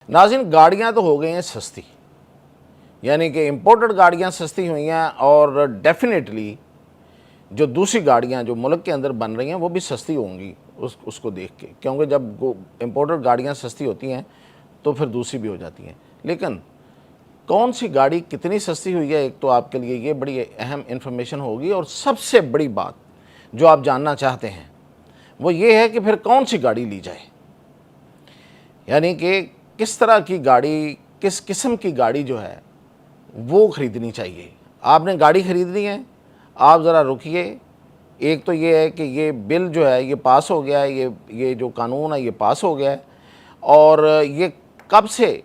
ناظرین گاڑیاں تو ہو گئی ہیں سستی، یعنی کہ امپورٹڈ گاڑیاں سستی ہوئی ہیں، اور ڈیفینیٹلی جو دوسری گاڑیاں جو ملک کے اندر بن رہی ہیں وہ بھی سستی ہوں گی اس کو دیکھ کے، کیونکہ جب امپورٹڈ گاڑیاں سستی ہوتی ہیں تو پھر دوسری بھی ہو جاتی ہیں۔ لیکن کون سی گاڑی کتنی سستی ہوئی ہے، ایک تو آپ کے لیے یہ بڑی اہم انفارمیشن ہوگی، اور سب سے بڑی بات جو آپ جاننا چاہتے ہیں وہ یہ ہے کہ پھر کون سی گاڑی لی جائے، یعنی کہ کس طرح کی گاڑی، کس قسم کی گاڑی جو ہے وہ خریدنی چاہیے۔ آپ نے گاڑی خریدنی ہے، آپ ذرا رکیے۔ ایک تو یہ ہے کہ یہ بل جو ہے یہ پاس ہو گیا ہے، یہ جو قانون ہے یہ پاس ہو گیا ہے، اور یہ کب سے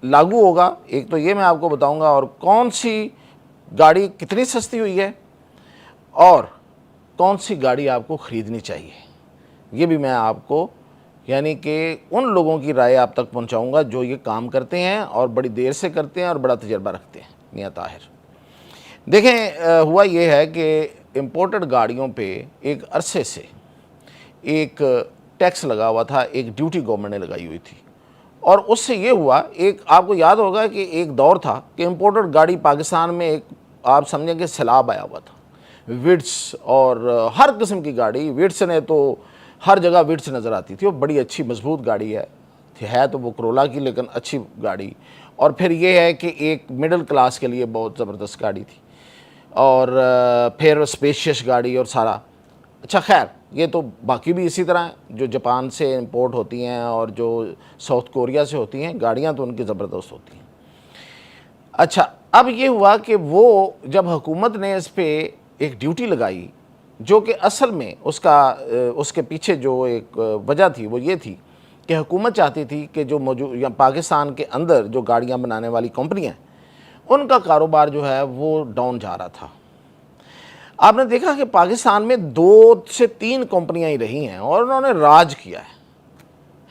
لاگو ہوگا ایک تو یہ میں آپ کو بتاؤں گا، اور کون سی گاڑی کتنی سستی ہوئی ہے اور کون سی گاڑی آپ کو خریدنی چاہیے، یہ بھی میں آپ کو یعنی کہ ان لوگوں کی رائے آپ تک پہنچاؤں گا جو یہ کام کرتے ہیں اور بڑی دیر سے کرتے ہیں اور بڑا تجربہ رکھتے ہیں۔ میاں طاہر دیکھیں، ہوا یہ ہے کہ امپورٹڈ گاڑیوں پہ ایک عرصے سے ایک ٹیکس لگا ہوا تھا، ایک ڈیوٹی گورنمنٹ نے لگائی ہوئی تھی، اور اس سے یہ ہوا، ایک آپ کو یاد ہوگا کہ ایک دور تھا کہ امپورٹڈ گاڑی پاکستان میں ایک آپ سمجھیں کہ سیلاب آیا ہوا تھا، وٹس اور ہر قسم کی گاڑی، وٹس نے تو ہر جگہ وٹس نظر آتی تھی، وہ بڑی اچھی مضبوط گاڑی ہے تو وہ کرولا کی لیکن اچھی گاڑی، اور پھر یہ ہے کہ ایک مڈل کلاس کے لیے بہت زبردست گاڑی تھی، اور پھر اسپیشیس گاڑی اور سارا اچھا۔ خیر یہ تو باقی بھی اسی طرح ہیں، جو جاپان سے امپورٹ ہوتی ہیں اور جو ساؤتھ کوریا سے ہوتی ہیں گاڑیاں تو ان کی زبردست ہوتی ہیں۔ اچھا اب یہ ہوا کہ وہ جب حکومت نے اس پہ ایک ڈیوٹی لگائی، جو کہ اصل میں اس کے پیچھے جو ایک وجہ تھی وہ یہ تھی کہ حکومت چاہتی تھی کہ جو موجود پاکستان کے اندر جو گاڑیاں بنانے والی کمپنیاں ہیں ان کا کاروبار جو ہے وہ ڈاؤن جا رہا تھا۔ آپ نے دیکھا کہ پاکستان میں 2 سے 3 کمپنیاں ہی رہی ہیں اور انہوں نے راج کیا ہے،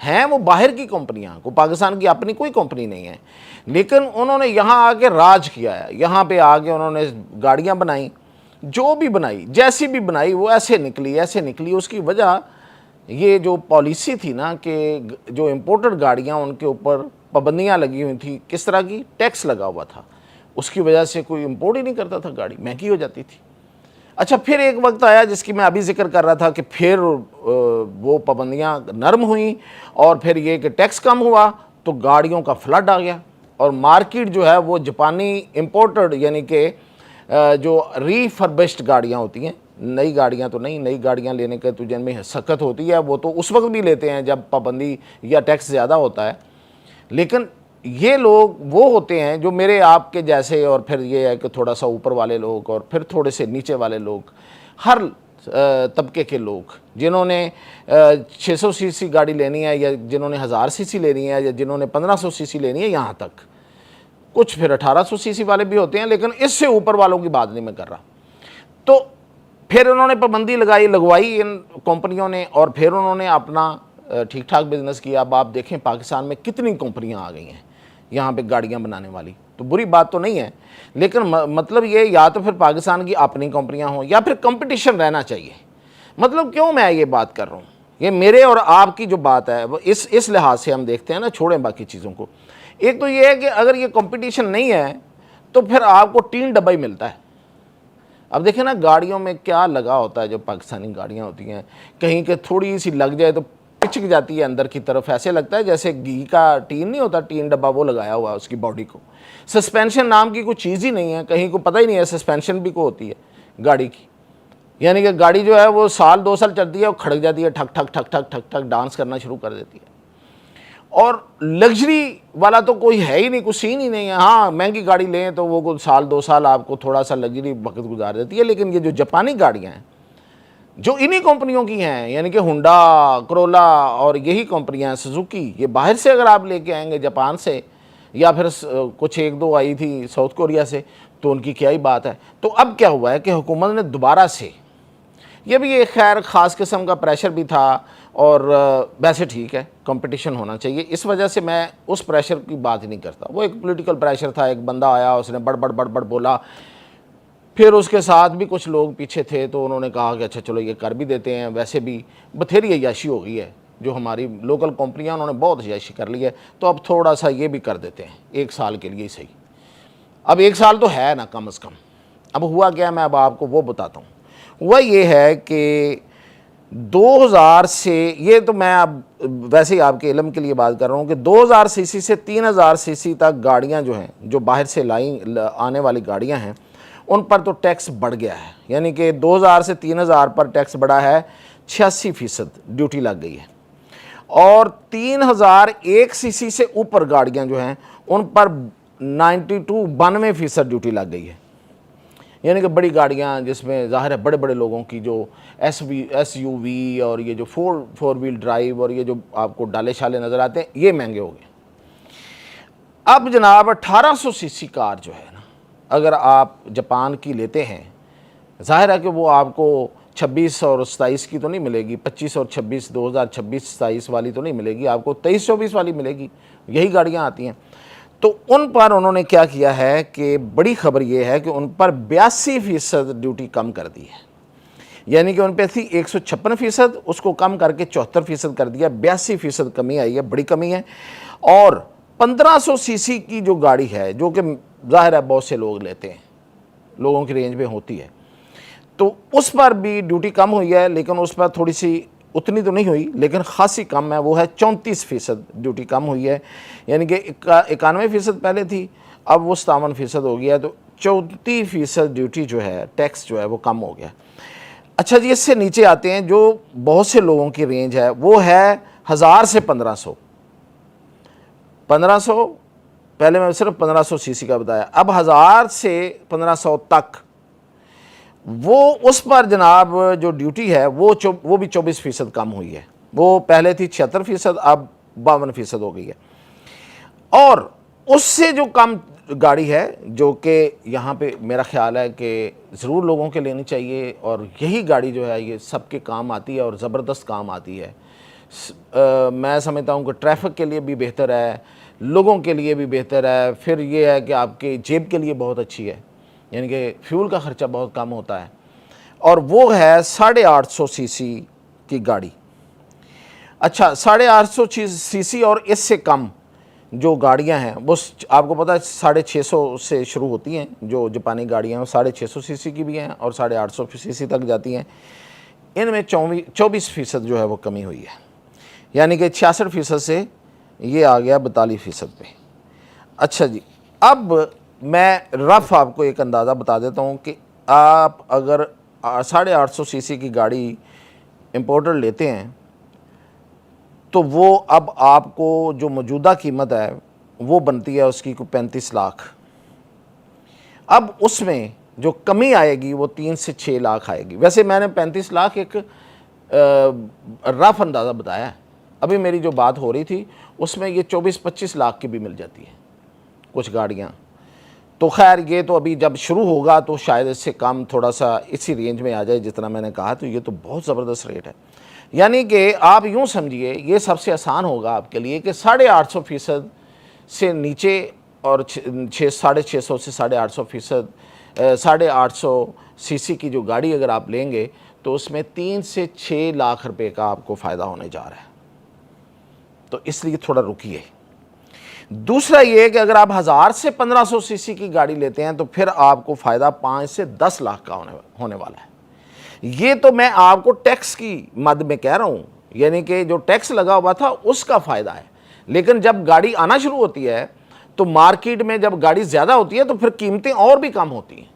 ہیں وہ باہر کی کمپنیاں، کو پاکستان کی اپنی کوئی کمپنی نہیں ہے، لیکن انہوں نے یہاں آ کے راج کیا ہے، یہاں پہ آ کے انہوں نے گاڑیاں بنائیں، جو بھی بنائی جیسی بھی بنائی وہ ایسے نکلی۔ اس کی وجہ یہ جو پالیسی تھی نا کہ جو امپورٹڈ گاڑیاں ان کے اوپر پابندیاں لگی ہوئی تھیں، کس طرح کی ٹیکس لگا ہوا تھا، اس کی وجہ سے کوئی امپورٹ ہی نہیں کرتا تھا، گاڑی مہنگی ہو جاتی تھی۔ اچھا پھر ایک وقت آیا جس کی میں ابھی ذکر کر رہا تھا کہ پھر وہ پابندیاں نرم ہوئیں، اور پھر یہ کہ ٹیکس کم ہوا تو گاڑیوں کا فلڈ آ گیا، اور مارکیٹ جو ہے وہ جاپانی امپورٹڈ یعنی کہ جو ری فربشڈ گاڑیاں ہوتی ہیں، نئی گاڑیاں تو نہیں، نئی گاڑیاں لینے کے تو جن میں سخت ہوتی ہے وہ تو اس وقت بھی لیتے ہیں جب پابندی یا ٹیکس زیادہ ہوتا ہے، لیکن یہ لوگ وہ ہوتے ہیں جو میرے آپ کے جیسے، اور پھر یہ ہے کہ تھوڑا سا اوپر والے لوگ اور پھر تھوڑے سے نیچے والے لوگ، ہر طبقے کے لوگ، جنہوں نے 600 سی سی گاڑی لینی ہے، یا جنہوں نے 1000 سی سی لینی ہے، یا جنہوں نے 1500 سی سی لینی ہے، یہاں تک کچھ پھر 1800 سی سی والے بھی ہوتے ہیں، لیکن اس سے اوپر والوں کی بات نہیں میں کر رہا۔ تو پھر انہوں نے پابندی لگوائی ان کمپنیوں نے، اور پھر انہوں نے اپنا ٹھیک ٹھاک بزنس کیا۔ اب آپ دیکھیں پاکستان میں کتنی کمپنیاں آ گئی ہیں یہاں پہ گاڑیاں بنانے والی، تو بری بات تو نہیں ہے، لیکن مطلب یہ یا تو پھر پاکستان کی اپنی کمپنیاں ہوں یا پھر کمپٹیشن رہنا چاہیے۔ مطلب کیوں میں یہ بات کر رہا ہوں، یہ میرے اور آپ کی جو بات ہے وہ اس لحاظ سے ہم دیکھتے ہیں نا، چھوڑیں باقی چیزوں کو۔ ایک تو یہ ہے کہ اگر یہ کمپٹیشن نہیں ہے تو پھر آپ کو ٹین ڈبہ ہی ملتا ہے۔ اب دیکھیں نا گاڑیوں میں کیا لگا ہوتا ہے، جو پاکستانی گاڑیاں ہوتی ہیں کہیں کہ تھوڑی سی لگ جائے تو پچک جاتی ہے اندر کی طرف، ایسے لگتا ہے جیسے گھی کا ٹین نہیں ہوتا، ٹین ڈبہ وہ لگایا ہوا اس کی باڈی کو۔ سسپینشن نام کی کوئی چیز ہی نہیں ہے، کہیں کو پتہ ہی نہیں ہے سسپینشن بھی کو ہوتی ہے گاڑی کی، یعنی کہ گاڑی جو ہے وہ 1-2 سال چلتی ہے اور کھڑک جاتی ہے، ٹھک ٹھک ٹھک ٹھک ٹھک ٹھک ڈانس کرنا شروع کر دیتی ہے۔ اور لگژری والا تو کوئی ہے ہی نہیں، کوئی سین ہی نہیں ہے۔ ہاں مہنگی گاڑی لیں تو وہ 1-2 سال آپ کو تھوڑا سا لگژری وقت گزار دیتی ہے، لیکن یہ جو جاپانی گاڑیاں ہیں جو انہی کمپنیوں کی ہیں، یعنی کہ ہونڈا، کرولا اور یہی کمپنیاں، سوزوکی، یہ باہر سے اگر آپ لے کے آئیں گے جاپان سے، یا پھر کچھ 1-2 آئی تھی ساؤتھ کوریا سے، تو ان کی کیا ہی بات ہے۔ تو اب کیا ہوا ہے کہ حکومت نے دوبارہ سے، یہ بھی ایک خیر خاص قسم کا پریشر بھی تھا، اور ویسے ٹھیک ہے کمپٹیشن ہونا چاہیے، اس وجہ سے میں اس پریشر کی بات ہی نہیں کرتا، وہ ایک پولیٹیکل پریشر تھا، ایک بندہ آیا اس نے بڑ بڑ بولا، پھر اس کے ساتھ بھی کچھ لوگ پیچھے تھے تو انہوں نے کہا کہ اچھا چلو یہ کر بھی دیتے ہیں، ویسے بھی بتھیری عیاشی ہو گئی ہے، جو ہماری لوکل کمپنیاں انہوں نے بہت عیاشی کر لی ہے، تو اب تھوڑا سا یہ بھی کر دیتے ہیں 1 سال کے لیے صحیح. اب 1 سال تو ہے نا کم از کم. اب ہوا کیا میں اب آپ کو وہ بتاتا ہوں. ہوا یہ ہے کہ 2000 سے، یہ تو میں اب ویسے ہی آپ کے علم کے لیے بات کر رہا ہوں کہ 2000 سی سی سے 3000 سی سی تک گاڑیاں جو ہیں، جو باہر سے آنے والی گاڑیاں ہیں، ان پر تو ٹیکس بڑھ گیا ہے. یعنی کہ 2000 سے 3000 پر ٹیکس بڑھا ہے، 86% ڈیوٹی لگ گئی ہے. اور 3001 سی سی سے اوپر گاڑیاں جو ہیں ان پر 92% ڈیوٹی لگ گئی ہے. یعنی کہ بڑی گاڑیاں جس میں ظاہر ہے بڑے بڑے لوگوں کی، جو ایس یو وی اور یہ جو فور ویل ڈرائیو اور یہ جو آپ کو ڈالے شالے نظر آتے ہیں، یہ مہنگے ہو گئے. اب جناب 1800 سی سی کار جو ہے نا، اگر آپ جاپان کی لیتے ہیں، ظاہر ہے کہ وہ آپ کو 26 اور 27 کی تو نہیں ملے گی، 25 اور 26 2026-27 والی تو نہیں ملے گی، آپ کو 23-24 والی ملے گی. یہی گاڑیاں آتی ہیں. تو ان پر انہوں نے کیا کیا ہے کہ بڑی خبر یہ ہے کہ ان پر 82% ڈیوٹی کم کر دی ہے. یعنی کہ ان پہ تھی 156%، اس کو کم کر کے 74% کر دیا. 82% کمی آئی ہے، بڑی کمی ہے. اور 1500 سی سی کی جو گاڑی ہے، جو کہ ظاہر ہے بہت سے لوگ لیتے ہیں، لوگوں کی رینج میں ہوتی ہے، تو اس پر بھی ڈیوٹی کم ہوئی ہے. لیکن اس پر تھوڑی سی، اتنی تو نہیں ہوئی لیکن خاصی کم ہے، وہ ہے 34% ڈیوٹی کم ہوئی ہے. یعنی کہ 91% پہلے تھی، اب وہ 57% ہو گیا ہے. تو 34% ڈیوٹی جو ہے، ٹیکس جو ہے وہ کم ہو گیا. اچھا جی، اس سے نیچے آتے ہیں جو بہت سے لوگوں کی رینج ہے، وہ ہے 1000 سے 1500. 1500 پہلے میں صرف 1500 سی سی کا بتایا، اب 1000 سے 1500 تک وہ اس پر جناب جو ڈیوٹی ہے وہ بھی 24% کم ہوئی ہے. وہ پہلے تھی 76%، اب 52% ہو گئی ہے. اور اس سے جو کم گاڑی ہے، جو کہ یہاں پہ میرا خیال ہے کہ ضرور لوگوں کے لینی چاہیے، اور یہی گاڑی جو ہے یہ سب کے کام آتی ہے اور زبردست کام آتی ہے. میں سمجھتا ہوں کہ ٹریفک کے لیے بھی بہتر ہے، لوگوں کے لیے بھی بہتر ہے. پھر یہ ہے کہ آپ کے جیب کے لیے بہت اچھی ہے، یعنی کہ فیول کا خرچہ بہت کم ہوتا ہے. اور وہ ہے 850 سی سی کی گاڑی. اچھا 850 سی سی اور اس سے کم جو گاڑیاں ہیں وہ آپ کو پتہ ہے 650 سے شروع ہوتی ہیں. جو جاپانی گاڑیاں ہیں وہ 650 سی سی کی بھی ہیں اور 850 سی سی تک جاتی ہیں. ان میں 24% جو ہے وہ کمی ہوئی ہے. یعنی کہ 66% سے یہ آ گیا 42% پہ. اچھا جی، اب میں رف آپ کو ایک اندازہ بتا دیتا ہوں کہ آپ اگر 850 سی سی کی گاڑی امپورٹر لیتے ہیں تو وہ اب آپ کو جو موجودہ قیمت ہے وہ بنتی ہے اس کی کوئی 35 لاکھ. اب اس میں جو کمی آئے گی وہ 3 سے 6 لاکھ آئے گی. ویسے میں نے 35 لاکھ ایک رف اندازہ بتایا ہے. ابھی میری جو بات ہو رہی تھی اس میں یہ 24-25 لاکھ کی بھی مل جاتی ہے کچھ گاڑیاں. تو خیر یہ تو ابھی جب شروع ہوگا تو شاید اس سے کم تھوڑا سا اسی رینج میں آ جائے جتنا میں نے کہا. تو یہ تو بہت زبردست ریٹ ہے. یعنی کہ آپ یوں سمجھیے یہ سب سے آسان ہوگا آپ کے لیے کہ 850% سے نیچے اور 650 سے 850%، 850 سی سی کی جو گاڑی اگر آپ لیں گے تو اس میں 3 سے 6 لاکھ روپے کا آپ کو فائدہ ہونے جا رہا ہے. تو اس لیے تھوڑا رکیے. دوسرا یہ کہ اگر آپ 1000 سے 1500 سی سی کی گاڑی لیتے ہیں تو پھر آپ کو فائدہ 5 سے 10 لاکھ کا ہونے والا ہے. یہ تو میں آپ کو ٹیکس کی مد میں کہہ رہا ہوں، یعنی کہ جو ٹیکس لگا ہوا تھا اس کا فائدہ ہے. لیکن جب گاڑی آنا شروع ہوتی ہے تو مارکیٹ میں جب گاڑی زیادہ ہوتی ہے تو پھر قیمتیں اور بھی کم ہوتی ہیں.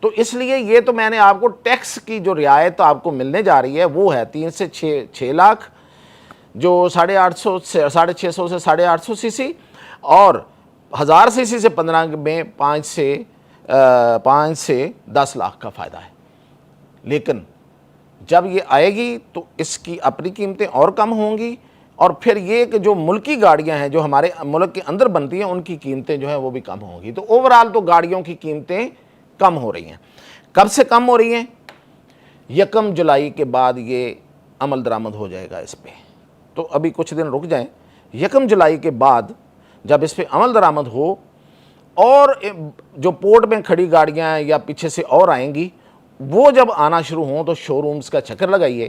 تو اس لیے یہ تو میں نے آپ کو ٹیکس کی جو رعایت آپ کو ملنے جا رہی ہے وہ ہے 3 سے 6 لاکھ، جو 850 سے 650 سے 850 سی سی، اور 1000 سی سی سے 15 میں 5 سے 10 لاکھ کا فائدہ ہے. لیکن جب یہ آئے گی تو اس کی اپنی قیمتیں اور کم ہوں گی. اور پھر یہ کہ جو ملکی گاڑیاں ہیں جو ہمارے ملک کے اندر بنتی ہیں ان کی قیمتیں جو ہیں وہ بھی کم ہوں گی. تو اوورال تو گاڑیوں کی قیمتیں کم ہو رہی ہیں. کب سے کم ہو رہی ہیں؟ 1 جولائی کے بعد یہ عمل درآمد ہو جائے گا اس پہ. تو ابھی کچھ دن رک جائیں. 1 جولائی کے بعد جب اس پہ عمل درآمد ہو اور جو پورٹ میں کھڑی گاڑیاں یا پیچھے سے اور آئیں گی وہ جب آنا شروع ہوں تو شو رومز کا چکر لگائیے.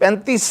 35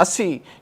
80